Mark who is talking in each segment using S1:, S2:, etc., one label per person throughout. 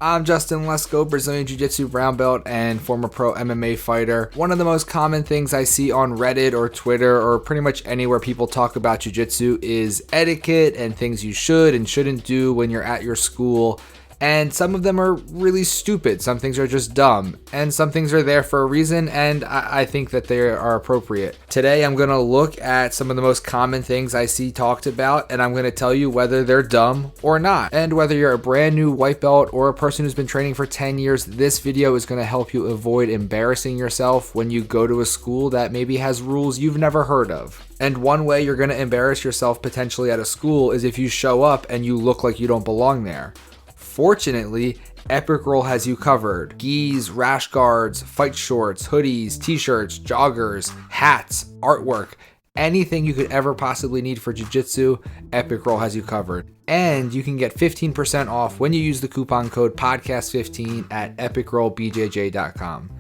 S1: I'm Justin Lesko, Brazilian Jiu Jitsu brown belt and former pro MMA fighter. One of the most common things I see on Reddit or Twitter or pretty much anywhere people talk about Jiu Jitsu is etiquette and things you should and shouldn't do when you're at your school. And some of them are really stupid. Some things are just dumb. And some things are there for a reason, and I think that they are appropriate. Today, I'm going to look at some of the most common things I see talked about, and I'm going to tell you whether they're dumb or not. And whether you're a brand new white belt or a person who's been training for 10 years, this video is going to help you avoid embarrassing yourself when you go to a school that maybe has rules you've never heard of. And one way you're going to embarrass yourself potentially at a school is if you show up and you look like you don't belong there. Fortunately, Epic Roll has you covered. Gis, rash guards, fight shorts, hoodies, t-shirts, joggers, hats, artwork, anything you could ever possibly need for jiu-jitsu, Epic Roll has you covered. And you can get 15% off when you use the coupon code podcast15 at epicrollbjj.com.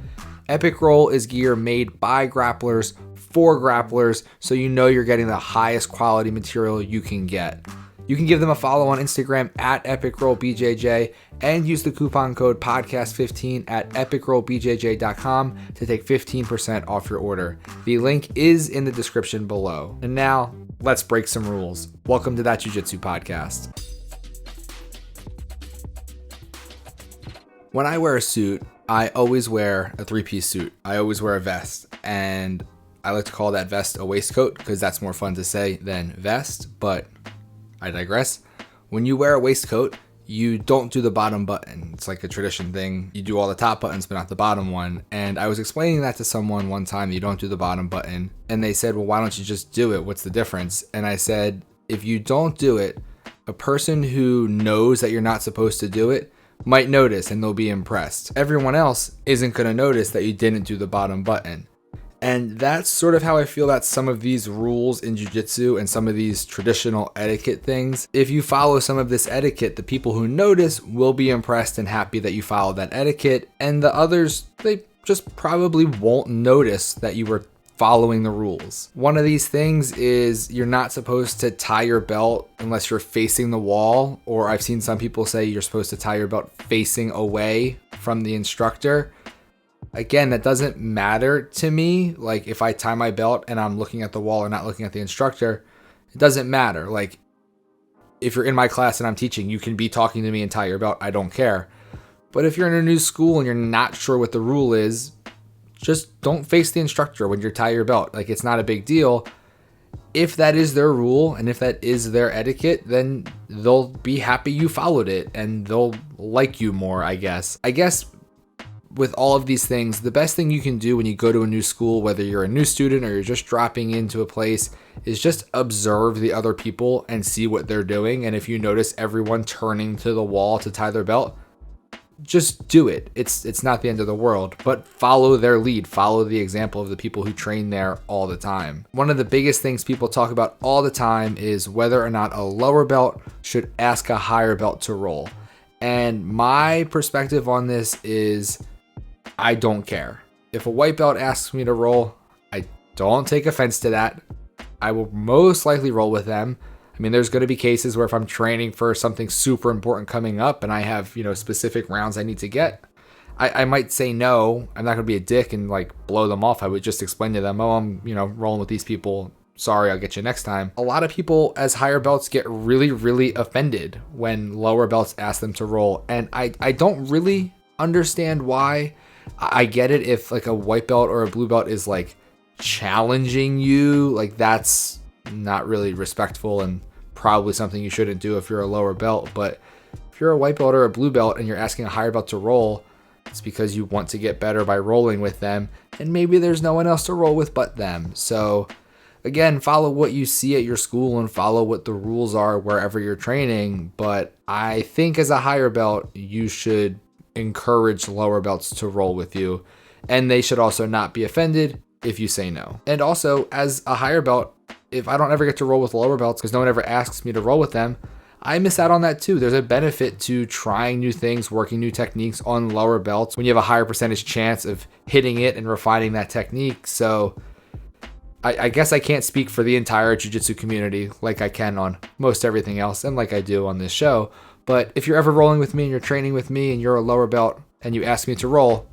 S1: Epic Roll is gear made by grapplers for grapplers, so you know you're getting the highest quality material you can get. You can give them a follow on Instagram at epicrollbjj and use the coupon code podcast15 at epicrollbjj.com to take 15% off your order. The link is in the description below. And now, let's break some rules. Welcome to That Jiu Jitsu Podcast. When I wear a suit, I always wear a three-piece suit. I always wear a vest, and I like to call that vest a waistcoat because that's more fun to say than vest, but I digress. When you wear a waistcoat, you don't do the bottom button. It's like a tradition thing. You do all the top buttons, but not the bottom one. And I was explaining that to someone one time, you don't do the bottom button. And they said, well, why don't you just do it? What's the difference? And I said, if you don't do it, a person who knows that you're not supposed to do it might notice and they'll be impressed. Everyone else isn't going to notice that you didn't do the bottom button. And that's sort of how I feel about some of these rules in jiu-jitsu and some of these traditional etiquette things. If you follow some of this etiquette, the people who notice will be impressed and happy that you followed that etiquette. And the others, they just probably won't notice that you were following the rules. One of these things is you're not supposed to tie your belt unless you're facing the wall, or I've seen some people say you're supposed to tie your belt facing away from the instructor. Again, that doesn't matter to me. Like if I tie my belt and I'm looking at the wall or not looking at the instructor, it doesn't matter. Like if you're in my class and I'm teaching, you can be talking to me and tie your belt. I don't care. But if you're in a new school and you're not sure what the rule is, just don't face the instructor when you're tie your belt. Like it's not a big deal. If that is their rule and if that is their etiquette, then they'll be happy you followed it and they'll like you more, I guess. With all of these things, the best thing you can do when you go to a new school, whether you're a new student or you're just dropping into a place, is just observe the other people and see what they're doing. And if you notice everyone turning to the wall to tie their belt, just do it. It's not the end of the world, but follow their lead. Follow the example of the people who train there all the time. One of the biggest things people talk about all the time is whether or not a lower belt should ask a higher belt to roll. And my perspective on this is I don't care. If a white belt asks me to roll, I don't take offense to that. I will most likely roll with them. I mean, there's going to be cases where if I'm training for something super important coming up and I have, specific rounds I need to get, I might say no. I'm not going to be a dick and like blow them off. I would just explain to them, oh, I'm, rolling with these people. Sorry, I'll get you next time. A lot of people as higher belts get really, really offended when lower belts ask them to roll. And I don't really understand why. I get it if like a white belt or a blue belt is like challenging you, like that's not really respectful and probably something you shouldn't do if you're a lower belt. But if you're a white belt or a blue belt and you're asking a higher belt to roll, it's because you want to get better by rolling with them, and maybe there's no one else to roll with but them. So again, follow what you see at your school and follow what the rules are wherever you're training. But I think as a higher belt, you should encourage lower belts to roll with you, and they should also not be offended if you say no. And also, as a higher belt, if I don't ever get to roll with lower belts because no one ever asks me to roll with them, I miss out on that too. There's a benefit to trying new things, working new techniques on lower belts when you have a higher percentage chance of hitting it and refining that technique. So I guess I can't speak for the entire jiu-jitsu community like I can on most everything else and like I do on this show, But if you're ever rolling with me and you're training with me and you're a lower belt and you ask me to roll,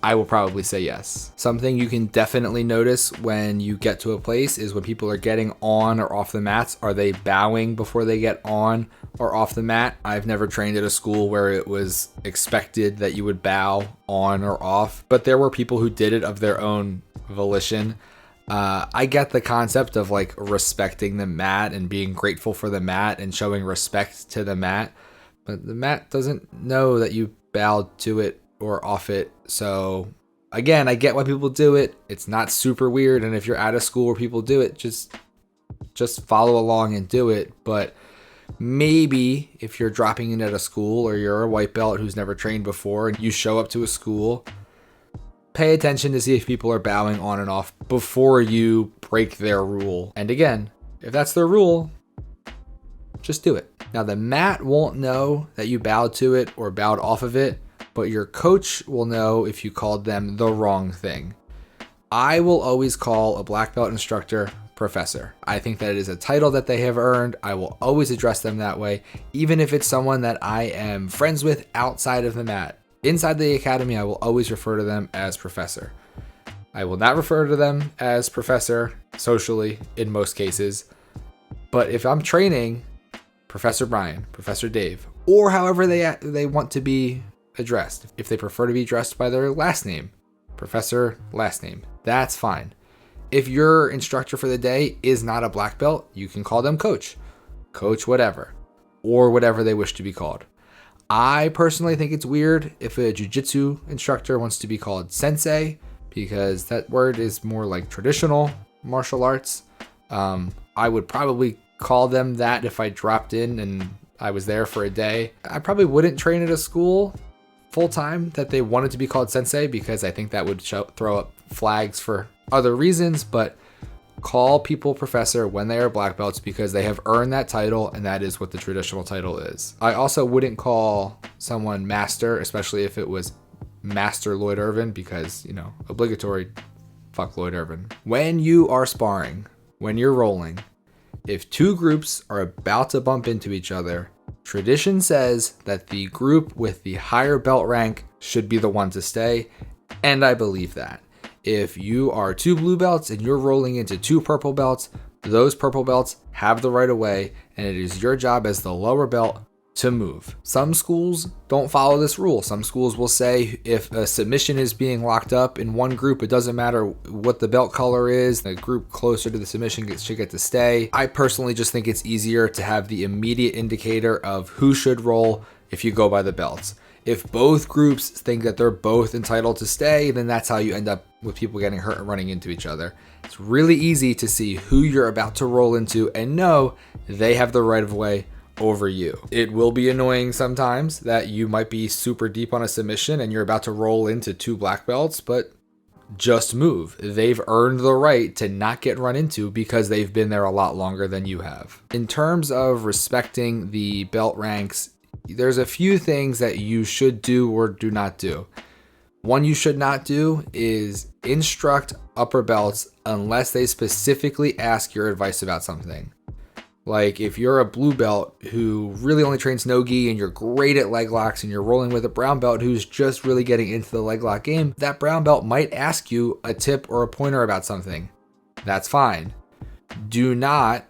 S1: I will probably say yes. Something you can definitely notice when you get to a place is when people are getting on or off the mats. Are they bowing before they get on or off the mat? I've never trained at a school where it was expected that you would bow on or off, but there were people who did it of their own volition. I get the concept of like respecting the mat and being grateful for the mat and showing respect to the mat, but the mat doesn't know that you bowed to it or off it. So again, I get why people do it. It's not super weird, and if you're at a school where people do it, just follow along and do it. But maybe if you're dropping in at a school or you're a white belt who's never trained before and you show up to a school, pay attention to see if people are bowing on and off before you break their rule. And again, if that's their rule, just do it. Now, the mat won't know that you bowed to it or bowed off of it, but your coach will know if you called them the wrong thing. I will always call a black belt instructor professor. I think that it is a title that they have earned. I will always address them that way, even if it's someone that I am friends with outside of the mat. Inside the academy, I will always refer to them as professor. I will not refer to them as professor socially in most cases, but if I'm training, Professor Brian, Professor Dave, or however they want to be addressed. If they prefer to be addressed by their last name, Professor last name, that's fine. If your instructor for the day is not a black belt, you can call them coach whatever, or whatever they wish to be called. I personally think it's weird if a jiu-jitsu instructor wants to be called sensei, because that word is more like traditional martial arts. I would probably call them that if I dropped in and I was there for a day. I probably wouldn't train at a school full time that they wanted to be called sensei, because I think that would throw up flags for other reasons, but call people professor when they are black belts because they have earned that title, and that is what the traditional title is. I also wouldn't call someone master, especially if it was Master Lloyd Irvin, because, obligatory, fuck Lloyd Irvin. When you are sparring, when you're rolling, if two groups are about to bump into each other, tradition says that the group with the higher belt rank should be the one to stay, and I believe that. If you are two blue belts and you're rolling into two purple belts, those purple belts have the right of way, and it is your job as the lower belt to move. Some schools don't follow this rule. Some schools will say if a submission is being locked up in one group, it doesn't matter what the belt color is, the group closer to the submission should get to stay. I personally just think it's easier to have the immediate indicator of who should roll if you go by the belts. If both groups think that they're both entitled to stay, then that's how you end up with people getting hurt and running into each other. It's really easy to see who you're about to roll into and know they have the right of way over you. It will be annoying sometimes that you might be super deep on a submission and you're about to roll into two black belts, but just move. They've earned the right to not get run into because they've been there a lot longer than you have. In terms of respecting the belt ranks, there's a few things that you should do or do not do. One you should not do is instruct upper belts unless they specifically ask your advice about something. Like if you're a blue belt who really only trains no-gi and you're great at leg locks and you're rolling with a brown belt who's just really getting into the leg lock game, that brown belt might ask you a tip or a pointer about something. That's fine. Do not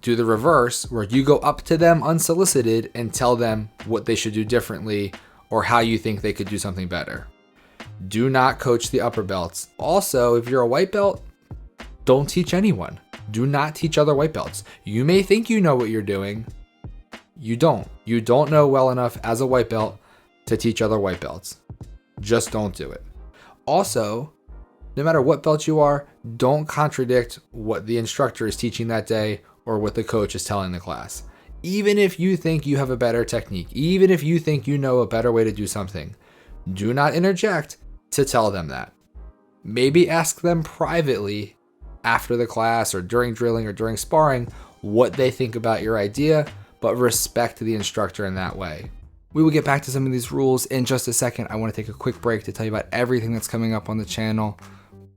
S1: do the reverse where you go up to them unsolicited and tell them what they should do differently or how you think they could do something better. Do not coach the upper belts. Also, if you're a white belt, don't teach anyone. Do not teach other white belts. You may think you know what you're doing. You don't. You don't know well enough as a white belt to teach other white belts. Just don't do it. Also, no matter what belt you are, don't contradict what the instructor is teaching that day or what the coach is telling the class. Even if you think you have a better technique, even if you think you know a better way to do something, do not interject to tell them that. Maybe ask them privately after the class or during drilling or during sparring what they think about your idea, but respect the instructor in that way. We will get back to some of these rules in just a second. I want to take a quick break to tell you about everything that's coming up on the channel.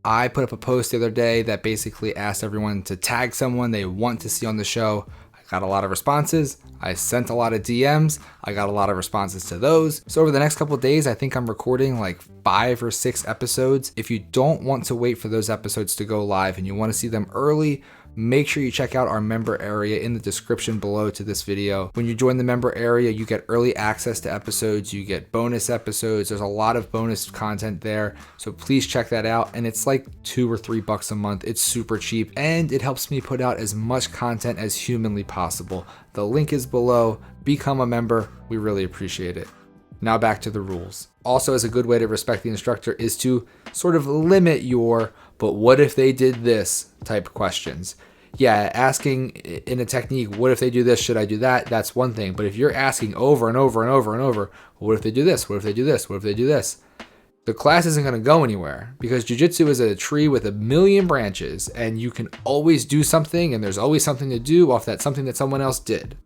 S1: I put up a post the other day that basically asked everyone to tag someone they want to see on the show. I got a lot of responses. I sent a lot of DMs. I got a lot of responses to those. So over the next couple of days, I think I'm recording like 5 or 6 episodes. If you don't want to wait for those episodes to go live and you want to see them early, make sure you check out our member area in the description below to this video. When you join the member area, you get early access to episodes, you get bonus episodes. There's a lot of bonus content there. So please check that out. And it's like $2 or $3 a month. It's super cheap and it helps me put out as much content as humanly possible. The link is below. Become a member. We really appreciate it. Now back to the rules. Also, as a good way to respect the instructor is to sort of limit your, but what if they did this type questions. Yeah, asking in a technique, what if they do this, should I do that? That's one thing. But if you're asking over and over and over and over, what if they do this? What if they do this? What if they do this? The class isn't going to go anywhere because jiu-jitsu is a tree with a million branches and you can always do something and there's always something to do off that something that someone else did.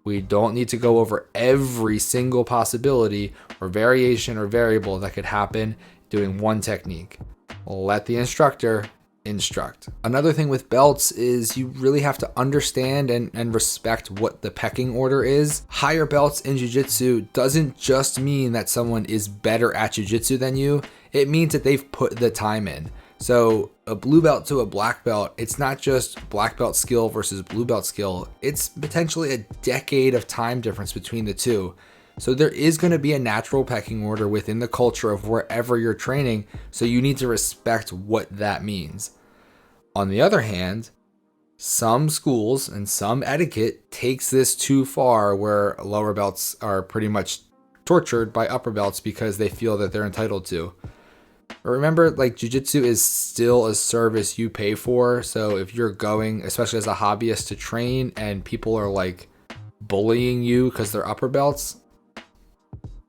S1: We don't need to go over every single possibility or variation or variable that could happen doing one technique. Let the instructor instruct. Another thing with belts is you really have to understand and respect what the pecking order is. Higher belts in jiu-jitsu doesn't just mean that someone is better at jiu-jitsu than you. It means that they've put the time in. So a blue belt to a black belt, it's not just black belt skill versus blue belt skill. It's potentially a decade of time difference between the two. So there is going to be a natural pecking order within the culture of wherever you're training. So you need to respect what that means. On the other hand, some schools and some etiquette takes this too far where lower belts are pretty much tortured by upper belts because they feel that they're entitled to. But remember, like jiu-jitsu is still a service you pay for. So if you're going, especially as a hobbyist, to train and people are like bullying you because they're upper belts,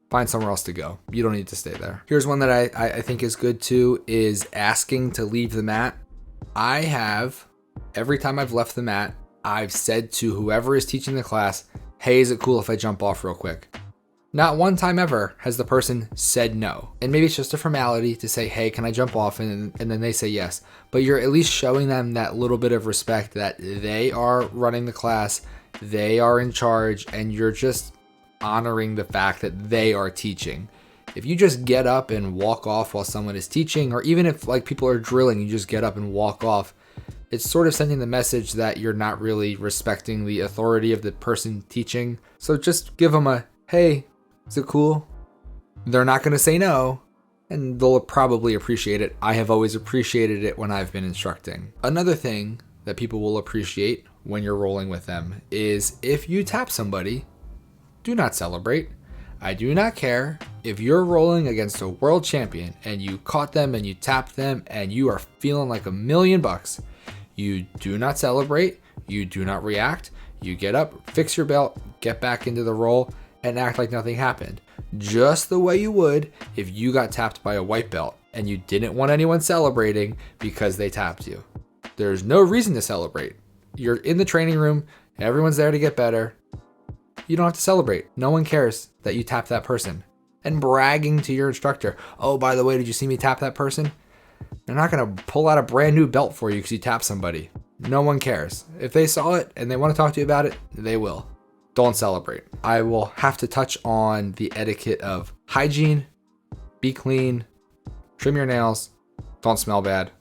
S1: find somewhere else to go. You don't need to stay there. Here's one that I think is good too, is asking to leave the mat. I have, every time I've left the mat, I've said to whoever is teaching the class, hey, is it cool if I jump off real quick? Not one time ever has the person said no. And maybe it's just a formality to say, hey, can I jump off? And then they say yes. But you're at least showing them that little bit of respect that they are running the class, they are in charge, and you're just honoring the fact that they are teaching. If you just get up and walk off while someone is teaching, or even if like people are drilling, you just get up and walk off, it's sort of sending the message that you're not really respecting the authority of the person teaching. So just give them a, hey, is it cool? They're not going to say no, and they'll probably appreciate it. I have always appreciated it when I've been instructing. Another thing that people will appreciate when you're rolling with them is if you tap somebody, do not celebrate. I do not care if you're rolling against a world champion and you caught them and you tapped them and you are feeling like $1,000,000. You do not celebrate. You do not react. You get up, fix your belt, get back into the roll, and act like nothing happened. Just the way you would if you got tapped by a white belt and you didn't want anyone celebrating because they tapped you. There's no reason to celebrate. You're in the training room. Everyone's there to get better. You don't have to celebrate. No one cares that you tapped that person. And bragging to your instructor, oh, by the way, did you see me tap that person? They're not going to pull out a brand new belt for you because you tapped somebody. No one cares. If they saw it and they want to talk to you about it, they will. Don't celebrate. I will have to touch on the etiquette of hygiene, be clean, trim your nails, don't smell bad.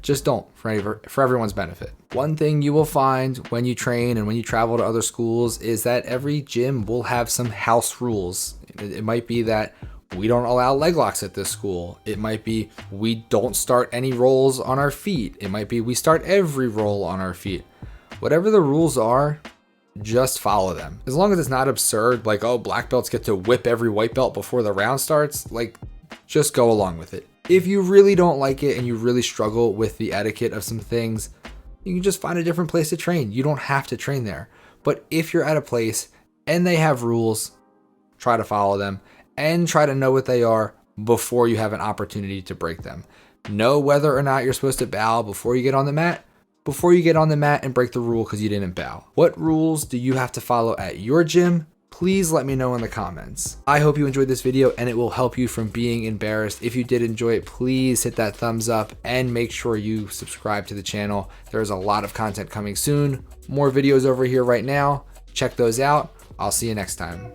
S1: Just don't, for everyone's benefit. One thing you will find when you train and when you travel to other schools is that every gym will have some house rules. It might be that we don't allow leg locks at this school. It might be we don't start any rolls on our feet. It might be we start every roll on our feet. Whatever the rules are, just follow them. As long as it's not absurd, like, oh, black belts get to whip every white belt before the round starts, like, just go along with it. If you really don't like it and you really struggle with the etiquette of some things, you can just find a different place to train. You don't have to train there. But if you're at a place and they have rules, try to follow them and try to know what they are before you have an opportunity to break them. Know whether or not you're supposed to bow before you get on the mat, and break the rule because you didn't bow. What rules do you have to follow at your gym? please let me know in the comments. I hope you enjoyed this video and it will help you from being embarrassed. If you did enjoy it, please hit that thumbs up and make sure you subscribe to the channel. There's a lot of content coming soon. More videos over here right now. Check those out. I'll see you next time.